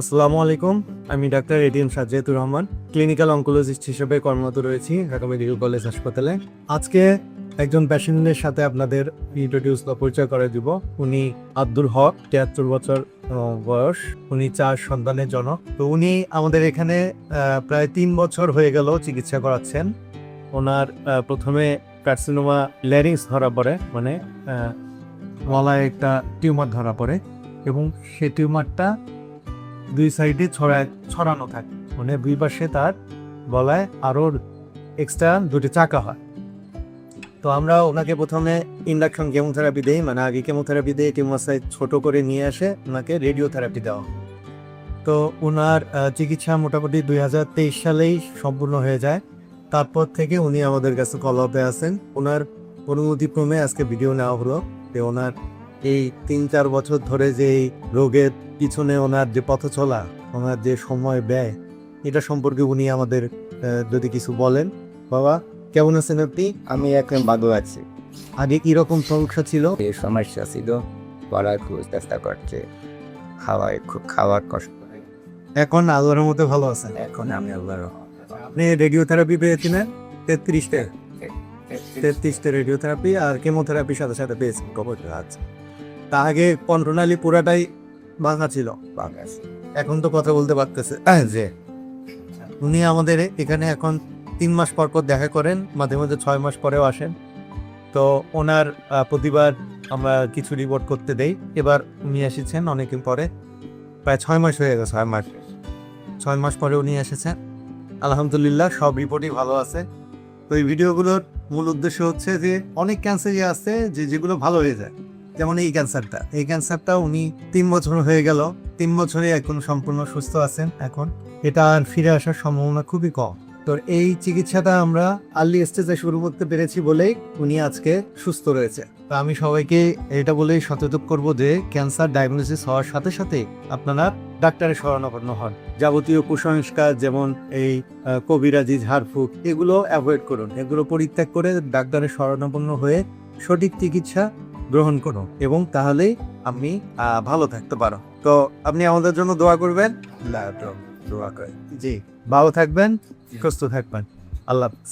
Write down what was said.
আসসালামু আলাইকুম। আমি doctor ATM Sajjadur Rahman, clinical oncologist হিসেবে কর্মরত রয়েছি ঢাকা মেডিকেল কলেজ হাসপাতালে। আজকে একজন পেশেন্টের সাথে আপনাদের ইন্ট্রোডিউস বা পরিচয় করে দিব। উনি আব্দুল হক, ৭৩ বছর বয়স। উনি ৪ সন্তানের জনক। তো উনি আমাদের এখানে প্রায় ৩ বছর হয়ে গেল চিকিৎসা করাচ্ছেন। ওনার প্রথমে কার্সিনোমা ল্যারিংস ধরা পড়ে, মানে গলায় একটা টিউমার ধরা পড়ে এবং সেই টিউমারটা দুই সাইডে ছড়ানো থাকে, মানে দুই পাশে তার গলায় আরও এক্সট্রা দুটি চাকা হয়। তো আমরা ওনাকে প্রথমে ইন্ডাকশন কেমোথেরাপি দিই, মানে আগে কেমোথেরাপি দিয়ে টিউমার সাইজ ছোটো করে নিয়ে আসে ওনাকে রেডিওথেরাপি দেওয়া। তো ওনার চিকিৎসা মোটামুটি 2023 সালেই সম্পূর্ণ হয়ে যায়। তারপর থেকে উনি আমাদের কাছে ফলো আপে আছেন। ওনার অনুমতিক্রমে আজকে ভিডিও নেওয়া হলো যে ওনার এই 3-4 বছর ধরে যে এই রোগের পিছনে ওনার যে পথ চলা, ওনার যে সময় ব্যয়, এটা সম্পর্কে উনি আমাদের যদি কিছু বলেন। বাবা, কেমন আছেন আপনি? আমি এখন ভালো আছি। আগে কীরকম সমস্যা ছিল? এই সমস্যা ছিল, পড়ার খুব চেষ্টা করছে, খাওয়ার কষ্ট হয়। এখন আল্লাহর মধ্যে ভালো আছেন? এখন আমি আল্লাহর আপনি রেডিওথেরাপি পেয়েছিলেন 33টা রেডিওথেরাপি আর কেমোথেরাপির সাথে সাথে পেয়েছেন কবর। আচ্ছা, তা আগে কন্ট্রোনালি পুরাটাই ভাঙা ছিল, বাংলাদেশ। এখন তো কথা বলতে পারতেছে। যে উনি আমাদের এখানে এখন 3 মাস পর পর দেখা করেন, মাঝে মাঝে 6 মাস পরেও আসেন। তো ওনার প্রতিবার আমরা কিছু রিপোর্ট করতে দেই। এবার উনি এসেছেন অনেকদিন পরে, প্রায় 6 মাস হয়ে গেছে। 6 মাস পরে উনি এসেছেন। আলহামদুলিল্লাহ সব রিপোর্টই ভালো আছে। তো এই ভিডিওগুলোর মূল উদ্দেশ্য হচ্ছে যে অনেক ক্যান্সারই আছে যেগুলো ভালো হয়ে যায়, যেমন এই ক্যান্সারটা উনি 3 বছর হয়ে গেল, 3 বছরে এখন সম্পূর্ণ সুস্থ আছেন। এখন এটা আর ফিরে আসার সম্ভাবনা খুবই কম। তো এই চিকিৎসাটা আমরা আর্লি স্টেজে শুরু করতে পেরেছি বলেই উনি আজকে সুস্থ রয়েছে। তো আমি সবাইকে এটা বলেই সচেতন করব যে ক্যান্সার ডায়াগনোসিস হওয়ার সাথে সাথে আপনারা ডাক্তারের শরণাপন্ন হন। যাবতীয় কুসংস্কার যেমন এই কবিরাজি, ঝাড়ফুঁক, এগুলো অ্যাভয়েড করুন। এগুলো পরিত্যাগ করে ডাক্তারের শরণাপন্ন হয়ে সঠিক চিকিৎসা গ্রহণ করুন এবং তাহলেই আপনি ভালো থাকতে পারো। তো আপনি আমাদের জন্য দোয়া করবেন। দোয়া করে। জি, ভালো থাকবেন, সুস্থ থাকবেন। আল্লাহ হাফেজ।